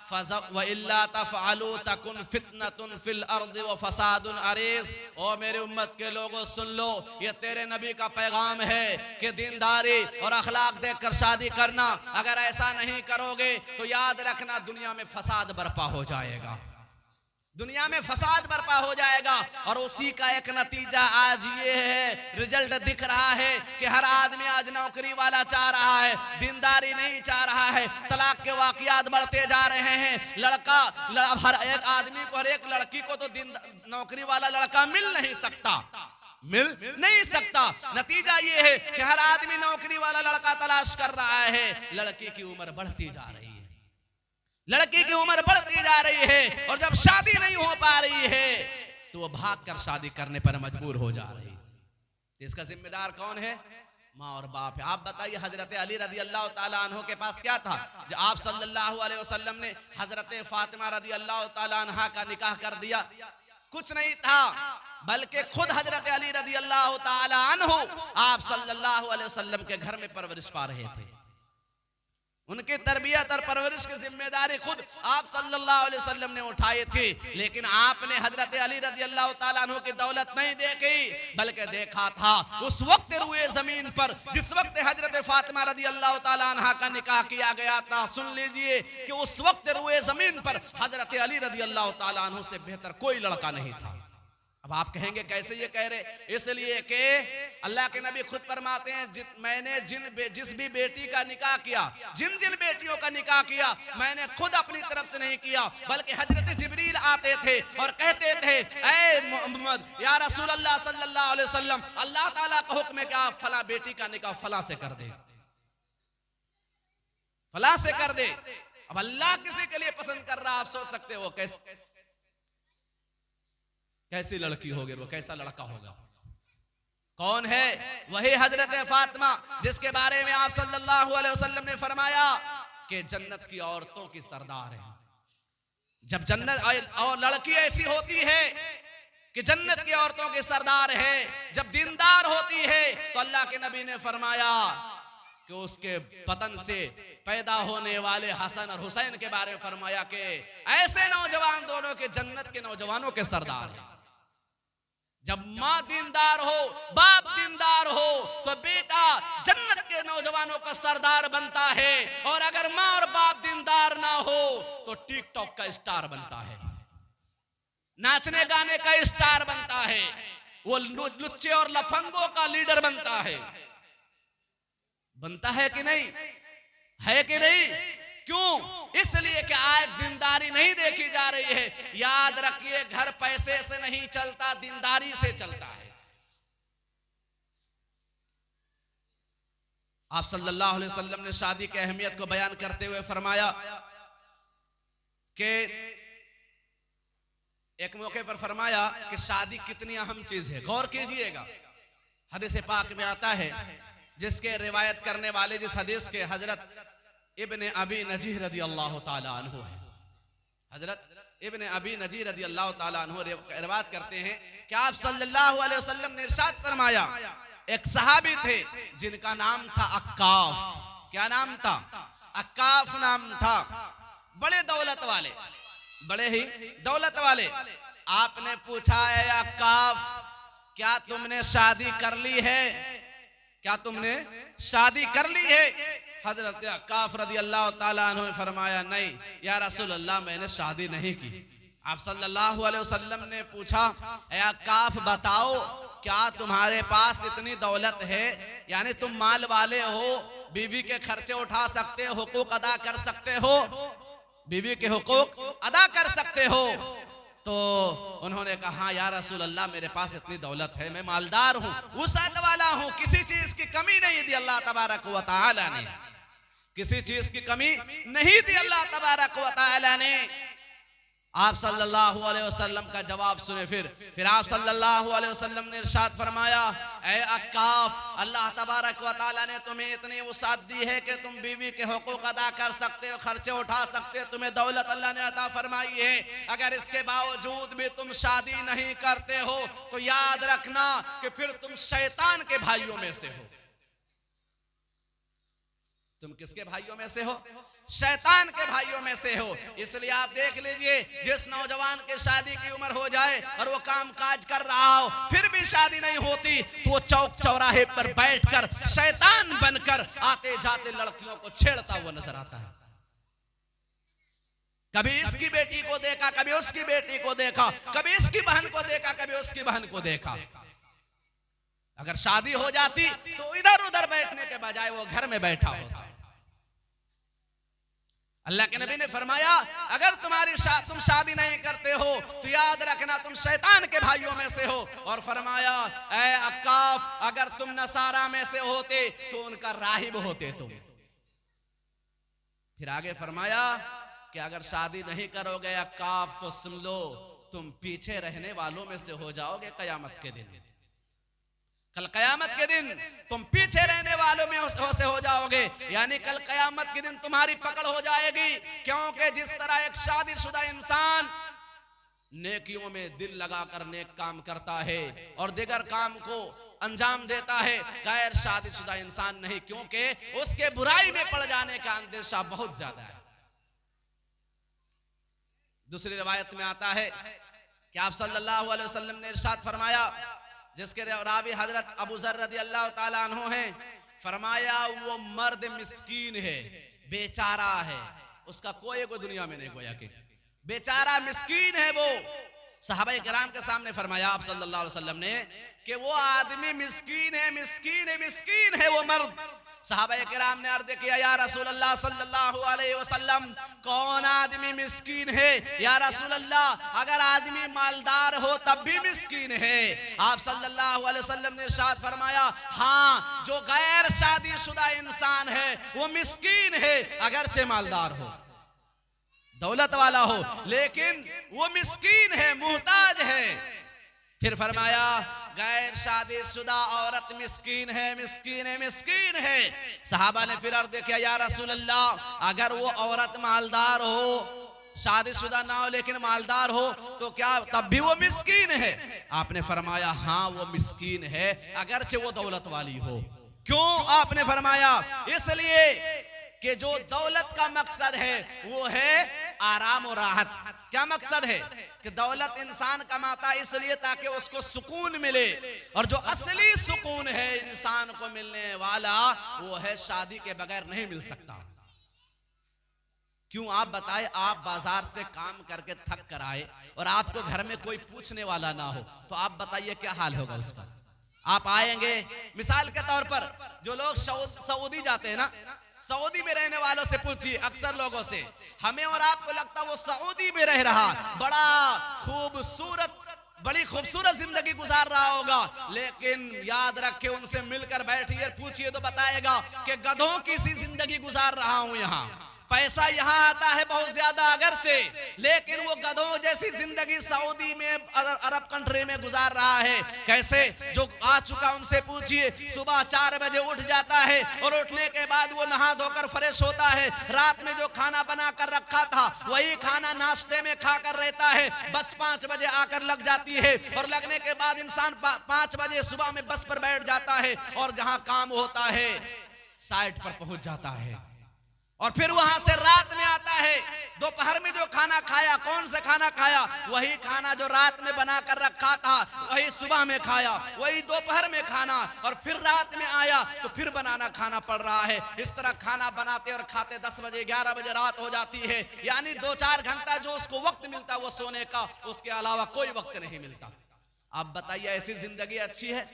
व इल्ला तफअलू तकुन फितनतुन फिल अर्दि व फसादुन अरीज। ओ मेरे उम्मत के लोगों, सुन लो, ये तेरे नबी का पैगाम है कि दीनदारी और अखलाक देखकर शादी करना। अगर ऐसा नहीं करोगे तो याद रखना दुनिया में फसाद बर्पा हो जाएगा, दुनिया में फसाद बर्पा हो जाएगा। और उसी का एक नतीजा आज ये है, रिजल्ट दिख रहा है कि हर आदमी आज नौकरी वाला चाह रहा है, दीनदारी नहीं चाह रहा है। तलाक के वाकयात बढ़ते जा रहे हैं। हर एक आदमी को, हर एक लड़की को तो नौकरी वाला लड़का मिल नहीं सकता। नतीजा ये है कि हर आदमी नौकरी वाला लड़का तलाश कर रहा है। लड़की की उम्र बढ़ती जा रही है, लड़की की उम्र बढ़ती जा रही है, और जब शादी नहीं हो पा रही है तो वो भाग कर शादी करने पर मजबूर हो जा रही है। तो इसका जिम्मेदार कौन है? माँ और बाप है। आप बताइए, हजरत अली रदी अल्लाह ताला अन्हो के पास क्या था? जब आप सल्लल्लाहु अलैहि वसल्लम ने हजरत फातिमा रदी अल्लाह ताला अन्हा का निकाह कर दिया, कुछ नहीं था, बल्कि खुद हजरत अली रदी अल्लाह ताला अन्हु आप सल्लल्लाहु अलैहि वसल्लम के घर में परवरिश पा रहे थे। उनकी तरबियत और परवरिश की जिम्मेदारी खुद आप सल्लल्लाहु अलैहि वसल्लम ने उठाई थी। लेकिन आपने हजरत अली रज़ी अल्लाह तआला अन्हु की दौलत नहीं देखी, बल्कि देखा था उस वक्त रुए जमीन पर जिस वक्त हजरत फातिमा रज़ी अल्लाह तआला अन्हा का निकाह किया गया था। सुन लीजिए कि उस वक्त रुए जमीन पर हजरत अली रज़ी अल्लाह तआला अन्हु से बेहतर कोई लड़का नहीं था। अब आप कहेंगे कैसे ये कह रहे? इसलिए कि अल्लाह के नबी खुद फरमाते हैं, मैंने जिस भी बेटी का निकाह किया, जिन बेटियों का निकाह किया, मैंने खुद अपनी तरफ से नहीं किया, बल्कि हजरत जिब्रील आते थे और कहते थे, ऐ मोहम्मद या रसूल अल्लाह सल्लल्लाहु अलैहि वसल्लम, अल्लाह ताला का हुक्म है कि आप फला बेटी का निकाह फला से कर दे, फला से कर दे। अब अल्लाह किसी के लिए पसंद कर रहा, आप सोच सकते हो कैसी लड़की होगी वो, कैसा लड़का होगा? कौन है? वही हजरत फातिमा जिसके बारे में आप सल्लल्लाहु अलैहि वसल्लम ने फरमाया कि जन्नत की औरतों की सरदार है। जब जन्नत और लड़की ऐसी होती है कि जन्नत की औरतों की सरदार है, जब दीनदार होती है, तो अल्लाह के नबी ने फरमाया कि उसके बदन से पैदा होने वाले हसन और हुसैन के बारे में फरमाया कि ऐसे नौजवान दोनों के जन्नत के नौजवानों के सरदार हैं। जब माँ दीनदार हो, बाप दीनदार हो, तो बेटा जन्नत के नौजवानों का सरदार बनता है। और अगर माँ और बाप दीनदार ना हो तो टिकटॉक का स्टार बनता है, नाचने गाने का स्टार बनता है, वो लुच्चे और लफंगों का लीडर बनता है। बनता है कि नहीं? है कि नहीं? क्यों? इसलिए कि आज दीनदारी नहीं देखी जा रही है। याद रखिए, घर पैसे से नहीं चलता, दीनदारी से चलता है। आप सल्लल्लाहु अलैहि वसल्लम ने शादी की अहमियत को बयान करते हुए फरमाया कि एक मौके पर फरमाया कि शादी कितनी अहम चीज है। गौर कीजिएगा, हदीस पाक में आता है, जिसके रिवायत करने वाले जिस हदीस के हजरत इब्ने अबी नजीर रदी अल्लाह ताला अन्हु है। हजरत इब्ने अबी नजीर रदी अल्लाह ताला अन्हु रिवायत करते हैं कि आप सल्लल्लाहु अलैहि वसल्लम ने इरशाद फरमाया, एक सहाबी थे जिनका नाम था अक्काफ। क्या नाम था? अक्काफ नाम था। बड़े दौलत वाले, बड़े ही दौलत वाले। आपने पूछा, है अक्काफ, क्या तुमने शादी कर ली है? क्या तुमने शादी कर ली है? हजरत अक्काफ रदी अल्लाह ताला अन्हु ने फरमाया, नहीं या रसूल अल्लाह, मैंने शादी नहीं की। आप सल्लल्लाहु अलैहि वसल्लम ने पूछा, ए अक्काफ बताओ, क्या तुम्हारे पास इतनी दौलत है, यानी तुम माल वाले हो, बीवी के खर्चे उठा सकते हो, हुकूक अदा कर सकते हो, बीवी के हुकूक अदा कर सकते हो? तो उन्होंने कहा, या रसूल अल्लाह, मेरे पास इतनी दौलत है, मैं मालदार हूँ, वुसअत वाला हूँ, किसी चीज की कमी नहीं दी अल्लाह तबारक व तआला ने, किसी चीज की कमी नहीं दी अल्लाह तबारक व तआला ने। आप सल्लल्लाहु अलैहि वसल्लम का जवाब सुने। फिर आप सल्लल्लाहु अलैहि वसल्लम ने इरशाद फरमाया, ए अक्काफ, अल्लाह तबारक व तआला ने तुम्हें इतनी वसात दी है कि तुम बीवी के हुकूक अदा कर सकते हो, खर्चे उठा सकते हो, तुम्हें दौलत अल्लाह ने अता फरमाई है। अगर इसके बावजूद भी तुम शादी नहीं करते हो तो याद रखना कि फिर तुम शैतान के भाइयों में से हो। तुम किसके भाइयों में से हो? शैतान के भाइयों में से हो। इसलिए आप देख लीजिए, जिस नौजवान के शादी की उम्र हो जाए और वो काम काज कर रहा हो, फिर भी शादी नहीं होती, तो वो चौक चौराहे पर बैठकर शैतान बनकर आते जाते लड़कियों को छेड़ता हुआ नजर आता है। कभी इसकी बेटी को देखा, कभी उसकी बेटी को देखा, कभी इसकी बहन को देखा, कभी उसकी बहन को देखा। अगर शादी हो जाती तो इधर उधर बैठने के बजाय वो घर में बैठा होता। अल्लाह के नबी ने फरमाया, अगर तुम शादी नहीं करते हो तो याद रखना तुम शैतान के भाइयों में से हो। और फरमाया, ऐ अक्काफ, अगर तुम नसारा में से होते तो उनका राहिब होते तुम। फिर आगे फरमाया कि अगर शादी नहीं करोगे अक्काफ, तो सुन लो, तुम पीछे रहने वालों में से हो जाओगे कयामत के दिन। कल कयामत के दिन तुम पीछे रहने वालों में से हो जाओगे, यानी कल कयामत के दिन तुम्हारी पकड़ हो जाएगी। क्योंकि जिस तरह एक शादीशुदा इंसान नेकियों में दिल लगाकर नेक काम करता है और दिगर काम को अंजाम देता है, गैर शादीशुदा इंसान नहीं, क्योंकि उसके बुराई में पड़ जाने का अंदेशा बहुत ज्यादा है। दूसरी रिवायत में आता है कि आप सल्लल्लाहु अलैहि वसल्लम ने इरशाद फरमाया, जिसके रावी हजरत अबू ज़र रज़ी अल्लाह ताला अन्हु हैं, फरमाया, वो मर्द मिस्कीन है, बेचारा है, उसका कोई दुनिया में नहीं, गोया कि बेचारा मिस्कीन है वो। सहाबाए किराम के सामने फरमाया आप सल्लल्लाहु अलैहि वसल्लम ने कि वो आदमी मिस्कीन है, मिस्कीन है, मिस्कीन है वो मर्द। सहाबाए किराम ने अर्ज़ किया, या रसूल अल्लाह सल्लल्लाहु अलैहि वसल्लम, कौन आदमी मिस्कीन है? या रसूल अल्लाह, अगर आदमी मालदार हो तब भी मिस्कीन है। आप सल्लल्लाहु अलैहि वसल्लम ने इरशाद फरमाया, हाँ, जो गैर शादीशुदा इंसान है वो मिस्कीन है, अगरचे मालदार हो, दौलत वाला हो, लेकिन वो मिस्कीन है, मुहताज है। फिर फरमाया गैर शादीशुदा औरत मिस्कीन है, मिस्कीन है, मिस्कीन है। सहाबा ने फिर अर्ज़ किया या रसूल अल्लाह, अगर वो औरत मालदार हो, शादीशुदा ना हो लेकिन मालदार हो, तो क्या तब भी वो मिस्कीन है? आपने फरमाया हाँ वो मिस्कीन है, अगरचे वो दौलत वाली हो। क्यों? आपने फरमाया इसलिए कि जो दौलत का मकसद है वो है आराम और राहत। क्या मकसद है? कि दौलत इंसान कमाता इसलिए ताकि उसको सुकून मिले, और जो असली सुकून है इंसान को मिलने वाला वो है शादी के बगैर नहीं मिल सकता। क्यों? आप बताएं, आप बाजार से काम करके थक कर आए और आपको घर में कोई पूछने वाला ना हो, तो आप बताइए क्या हाल होगा उसका। आप आएंगे, मिसाल के तौर पर जो लोग सऊदी जाते हैं ना, सऊदी में रहने वालों से पूछिए, अक्सर लोगों से, हमें और आपको लगता वो सऊदी में रह रहा, बड़ी खूबसूरत जिंदगी गुजार रहा होगा, लेकिन याद रखे उनसे मिलकर बैठिए, पूछिए तो बताएगा कि गधों की सी जिंदगी गुजार रहा हूं यहाँ। पैसा यहाँ आता है बहुत ज्यादा अगरचे, लेकिन वो गधों जैसी जिंदगी सऊदी में, अरब कंट्री में गुजार रहा है। कैसे? जो आ चुका उनसे पूछिए, सुबह 4 बजे उठ जाता है और उठने के बाद वो नहा धोकर फ्रेश होता है, रात में जो खाना बना कर रखा था वही खाना नाश्ते में खाकर रहता है, बस 5 बजे आकर लग जाती है, और लगने के बाद इंसान 5 बजे सुबह में बस पर बैठ जाता है और जहां काम होता है साइट पर पहुंच जाता है, और फिर वहां से रात में आता है। दोपहर में जो खाना खाया, कौन सा खाना खाया? वही खाना जो रात में बना कर रखा था वही सुबह में खाया, वही दोपहर में खाना, और फिर रात में आया तो फिर बनाना खाना पड़ रहा है। इस तरह खाना बनाते और खाते 10 बजे 11 बजे रात हो जाती है, यानी 2-4 घंटा जो उसको वक्त मिलता वो सोने का, उसके अलावा कोई वक्त नहीं मिलता। आप बताइए ऐसी जिंदगी अच्छी है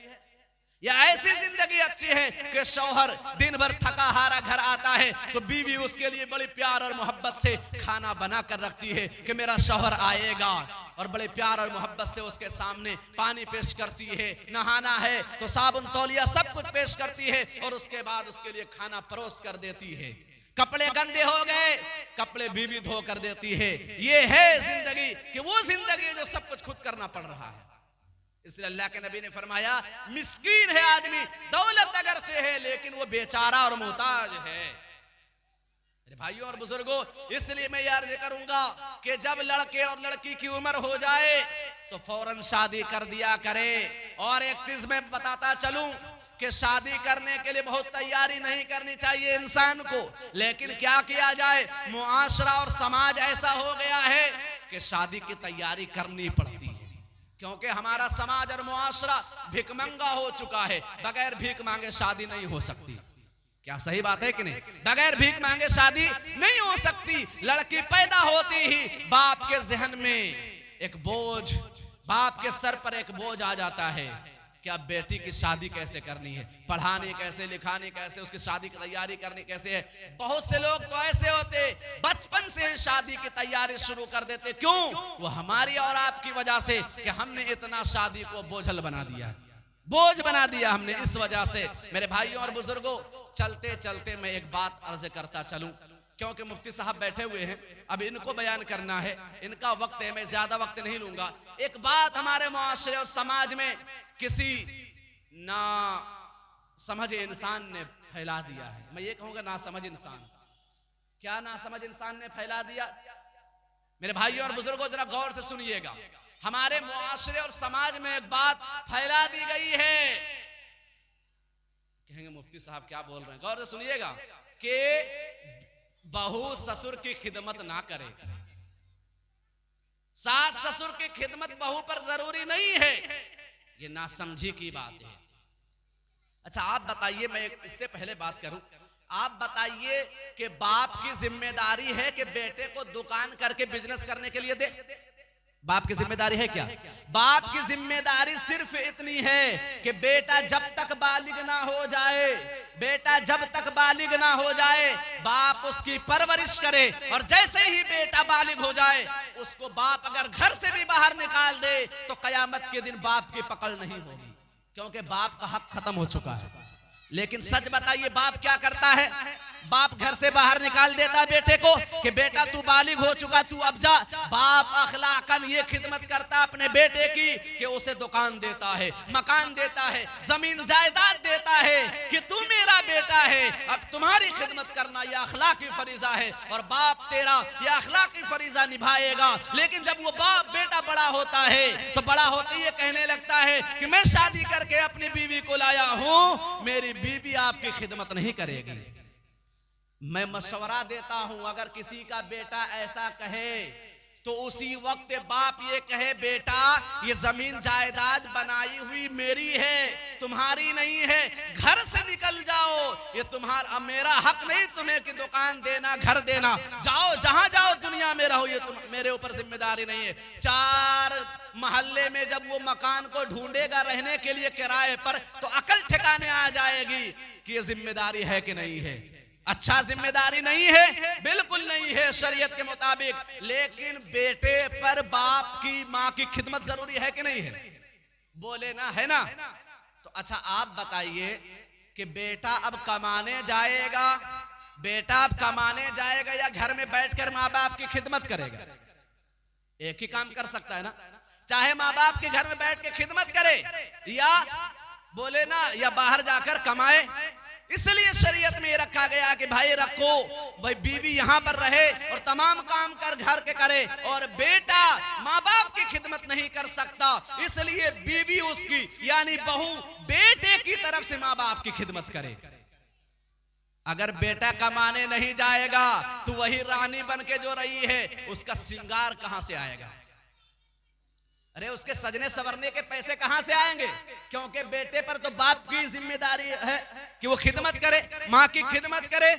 या ऐसी जिंदगी अच्छी है कि शौहर दिन भर थका हारा घर आता है तो बीवी उसके लिए बड़ी प्यार और मोहब्बत से खाना बना कर रखती है कि मेरा शौहर आएगा, और बड़े प्यार और मोहब्बत से उसके सामने पानी पेश करती है, नहाना है तो साबुन तौलिया सब कुछ पेश करती है, और उसके बाद उसके लिए खाना परोस कर देती है। कपड़े गंदे हो गए, कपड़े बीवी धो कर देती है। ये है जिंदगी, कि वो जिंदगी जो सब कुछ खुद करना पड़ रहा है। इसलिए अल्लाह के नबी ने फरमाया मिस्कीन है आदमी, दौलत अगर से है लेकिन वो बेचारा और मोहताज है। मेरे भाइयों और बुजुर्गों, इसलिए मैं ये अर्ज करूंगा कि जब लड़के और लड़की की उम्र हो जाए तो फौरन शादी कर दिया करे। और एक चीज मैं बताता चलूं कि शादी करने के लिए बहुत तैयारी नहीं करनी चाहिए इंसान को, लेकिन क्या किया जाए, मुआशरा और समाज ऐसा हो गया है कि शादी की तैयारी करनी पड़ती है, क्योंकि हमारा समाज और मुआशरा भिखमंगा हो चुका है। बगैर भीख मांगे शादी नहीं हो सकती। क्या सही बात है कि नहीं? बगैर भीख मांगे शादी नहीं हो सकती। लड़की पैदा होती ही बाप के जहन में एक बोझ, बाप के सर पर एक बोझ आ जाता है कि अब बेटी की शादी कैसे करनी है, पढ़ानी कैसे, लिखानी कैसे, उसकी शादी की तैयारी करनी कैसे है। बहुत से लोग तो ऐसे होते बचपन से शादी की तैयारी शुरू कर देते। क्यों? वो हमारी और आपकी वजह से कि हमने इतना शादी को बोझल बना दिया, बोझ बना दिया हमने। इस वजह से मेरे भाइयों और बुजुर्गों, चलते चलते मैं एक बात अर्ज करता चलूं, क्योंकि मुफ्ती साहब बैठे हुए हैं, अब इनको बयान करना है, इनका वक्त है, मैं ज्यादा वक्त नहीं लूंगा। एक बात हमारे मुआशरे और समाज में किसी ना समझ इंसान ने फैला दिया है। मैं ये कहूंगा ना समझ इंसान। क्या ना समझ इंसान ने फैला दिया? मेरे भाइयों और बुजुर्गों जरा गौर से सुनिएगा। हमारे मुआशरे और समाज में एक बात फैला दी गई है, कहेंगे मुफ्ती साहब क्या बोल रहे हैं, गौर से सुनिएगा, कि बहू ससुर की खिदमत ना करे। सास ससुर की खिदमत बहू पर जरूरी नहीं है, ये नासमझी की बात है। अच्छा आप बताइए, मैं इससे पहले बात करूं, आप बताइए कि बाप की जिम्मेदारी है कि बेटे को दुकान करके बिजनेस करने के लिए दे? बाप की जिम्मेदारी है क्या? बाप की जिम्मेदारी सिर्फ इतनी है कि बेटा जब तक बालिग ना हो जाए, बेटा जब तक बालिग ना हो जाए बाप उसकी परवरिश करे, और जैसे ही बेटा बालिग हो जाए उसको बाप अगर घर से भी बाहर निकाल दे तो कयामत के दिन बाप की पकड़ नहीं होगी, क्योंकि बाप का हक खत्म हो चुका है। लेकिन सच बताइए बाप क्या करता है? बाप घर से बाहर निकाल देता बेटे को कि बेटा तू बालिग हो चुका, तू अब जा। बाप अखलाकन ये खिदमत करता अपने बेटे की कि उसे दुकान देता है, मकान देता है, जमीन जायदाद देता है कि तू मेरा बेटा है, अब तुम्हारी खिदमत करना यह अखलाकी फरीजा है और बाप तेरा यह अखलाकी फरीजा निभाएगा। लेकिन जब वो बाप बेटा बड़ा होता है तो बड़ा होते ही कहने लगता है कि मैं शादी करके अपनी बीवी को लाया हूं, मेरी बीवी आपकी खिदमत नहीं करेगी। मैं मशवरा देता हूं, अगर किसी का बेटा ऐसा कहे तो उसी वक्त बाप ये कहे बेटा ये जमीन जायदाद बनाई हुई मेरी है, तुम्हारी नहीं है, घर से निकल जाओ, ये तुम्हारा मेरा हक नहीं तुम्हें कि दुकान देना, घर देना, जाओ जहां जाओ दुनिया में रहो, ये तुम मेरे ऊपर जिम्मेदारी नहीं है। 4 मोहल्ले में जब वो मकान को ढूंढेगा रहने के लिए किराए पर तो अकल ठिकाने आ जाएगी कि ये जिम्मेदारी है कि नहीं है। अच्छा जिम्मेदारी नहीं है, बिल्कुल नहीं है शरीयत के मुताबिक, लेकिन बेटे पर बाप की माँ की खिदमत जरूरी है कि नहीं है? बोले ना, है ना? तो अच्छा आप बताइए कि बेटा अब कमाने जाएगा, बेटा अब कमाने जाएगा या घर में बैठकर माँ बाप की खिदमत करेगा? एक ही काम कर सकता है ना, चाहे माँ बाप के घर में बैठ के खिदमत करे या बोले ना या बाहर जाकर कमाए। इसलिए शरीयत में ये रखा गया कि भाई रखो, भाई बीवी यहाँ पर रहे और तमाम काम कर घर के करे, और बेटा माँ बाप की खिदमत नहीं कर सकता, इसलिए बीवी उसकी यानी बहू बेटे की तरफ से माँ बाप की खिदमत करे। अगर बेटा कमाने नहीं जाएगा तो वही रानी बन के जो रही है उसका श्रृंगार कहां से आएगा? अरे उसके सजने संवरने के पैसे कहां से आएंगे? क्योंकि बेटे पर तो बाप की जिम्मेदारी है कि वो खिदमत करे, माँ की खिदमत करे।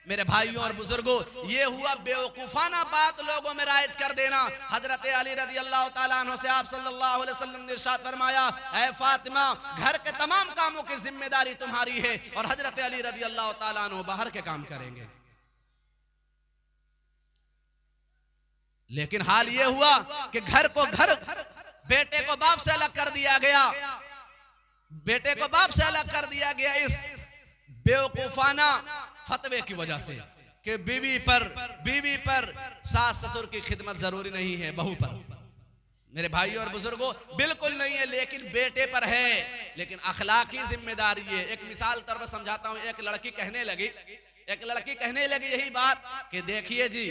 मेरे भाइयों और बुजुर्गों, ये हुआ बेवकूफाना बात लोगों में राइज कर देना। हजरत अली रज़ी अल्लाह ताला अन्हु से आप सल्लल्लाहु अलैहि वसल्लम ने इरशाद फरमाया, ऐ फातिमा घर के तमाम कामों की जिम्मेदारी तुम्हारी है और हजरत अली रज़ी अल्लाह ताला अन्हु बाहर के काम करेंगे। लेकिन हाल ये हुआ कि घर बेटे को बाप से अलग कर दिया गया, बेटे को बाप से अलग कर दिया गया इस बेवकूफाना फतवे की वजह से कि बीवी पर सास ससुर की खिदमत जरूरी नहीं है, बहू पर। मेरे भाइयों और बुजुर्गों, बिल्कुल नहीं है, लेकिन बेटे पर है, लेकिन अखलाकी जिम्मेदारी है। एक मिसाल तौर पर समझाता हूं। एक लड़की कहने लगी यही बात कि देखिए जी,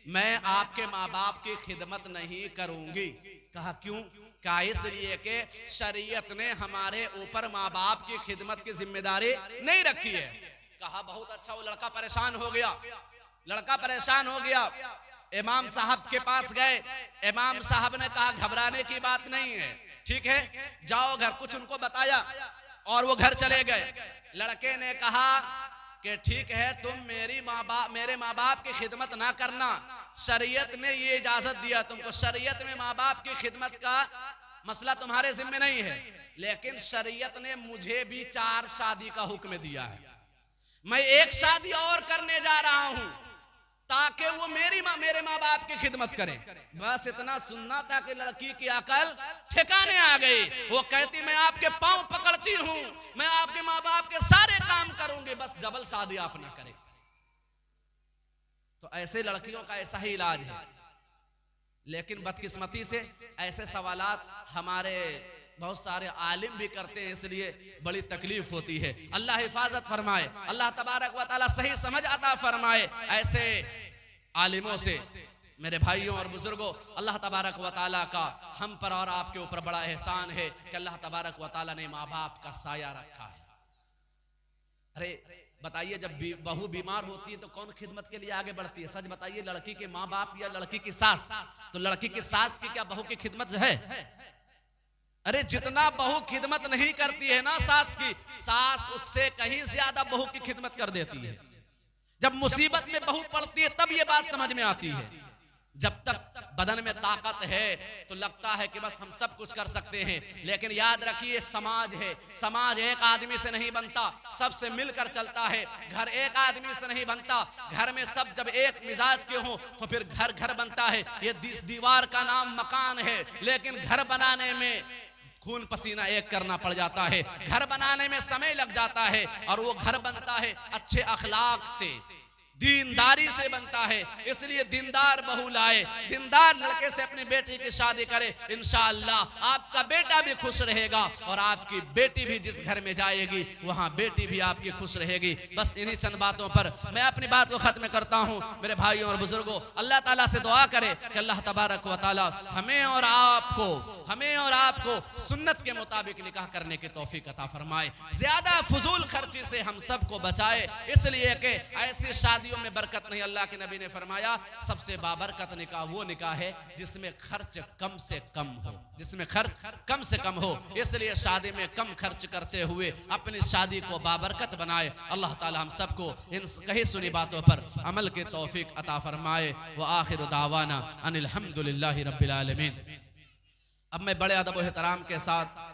मैं आपके माँ बाप की खिदमत नहीं करूंगी। कहा क्यों? क्या? इसलिए कि शरीयत ने हमारे ऊपर माँ बाप की खिदमत की जिम्मेदारी नहीं रखी है। कहा बहुत अच्छा। वो लड़का परेशान हो गया, इमाम साहब के पास गए। इमाम साहब ने कहा घबराने की बात नहीं है, ठीक है, जाओ घर। कुछ उनको बताया और वो घर चले गए। लड़के ने कहा कि ठीक है, तुम मेरे माँ बाप की खिदमत ना करना, शरीयत ने ये इजाजत दिया तुमको, शरीयत में माँ बाप की खिदमत का मसला तुम्हारे जिम्मे नहीं है, लेकिन शरीयत ने मुझे भी 4 शादी का हुक्म दिया है। मैं एक शादी और करने जा रहा हूं ताकि वो मेरे माँ बाप की खिदमत करें। बस इतना सुनना था कि लड़की की अकल ठिकाने आ गई। वो कहती मैं आपके पांव पकड़ती हूं, मैं आपके माँ बाप के सारे काम करूंगी, बस डबल शादी आप ना करें। तो ऐसे लड़कियों का ऐसा ही इलाज है। लेकिन बदकिस्मती से ऐसे सवालात हमारे बहुत सारे आलिम भी करते हैं, इसलिए बड़ी तकलीफ होती है। अल्लाह हिफाजत फरमाए, अल्लाह तबारक व तआला सही समझ अता फरमाए ऐसे आलिमों से। मेरे भाइयों और बुजुर्गों, अल्लाह तबारक व तआला का हम पर और आपके ऊपर बड़ा एहसान है कि अल्लाह तबारक व तआला ने माँ बाप का साया रखा है। अरे बताइए, जब बहू बीमार होती है तो कौन खिदमत के लिए आगे बढ़ती है? सच बताइए, लड़की के माँ बाप या लड़की की सास? तो लड़की की सास की क्या बहू की खिदमत है? अरे जितना बहू खिदमत नहीं करती है ना सास की, सास उससे कहीं ज्यादा बहू की खिदमत कर देती है। जब मुसीबत में बहू पड़ती है तब ये बात समझ में आती है। जब तक बदन में ताकत है तो लगता है कि बस हम सब कुछ कर सकते हैं, लेकिन याद रखिए समाज है, समाज एक आदमी से नहीं बनता, सबसे मिलकर चलता है। घर एक आदमी से नहीं बनता, घर में सब जब एक मिजाज के हों तो फिर घर बनता है। ये दीवार का नाम मकान है, लेकिन घर बनाने में खून पसीना एक करना पड़ जाता है, घर बनाने में समय लग जाता है, और वो घर बनता है अच्छे अखलाक से, दीनदारी से बनता है। इसलिए दीनदार बहू लाए, दीनदार लड़के से अपनी बेटी की शादी करे, इंशाअल्लाह आपका बेटा भी खुश रहेगा और आपकी बेटी भी जिस घर में जाएगी वहां बेटी भी आपकी खुश रहेगी। बस इन्हीं चंद बातों पर मैं अपनी बात को खत्म करता हूं। मेरे भाइयों और बुजुर्गों, अल्लाह ताला से दुआ करें कि अल्लाह तबारक व तआला हमें और आपको सुन्नत के मुताबिक निकाह करने की तौफीक अता फरमाए, ज्यादा फजूल खर्ची से हम सबको बचाए, इसलिए कि ऐसी शादी में बरकत नहीं। अल्लाह के नबी ने फरमाया सबसे बाबरकत निकाह वो निकाह है जिसमें खर्च कम से कम हो, जिसमें खर्च कम से कम हो। इसलिए शादी में कम खर्च करते हुए अपनी शादी को बाबरकत बनाए। अल्लाह ताला हम सबको इन कही सुनी बातों पर अमल की तौफीक अता फरमाए। व आखिर दावाना अनिल हम्दुलिल्लाहि रब्बिल आलमीन। अब मैं बड़े अदब व एहतराम के साथ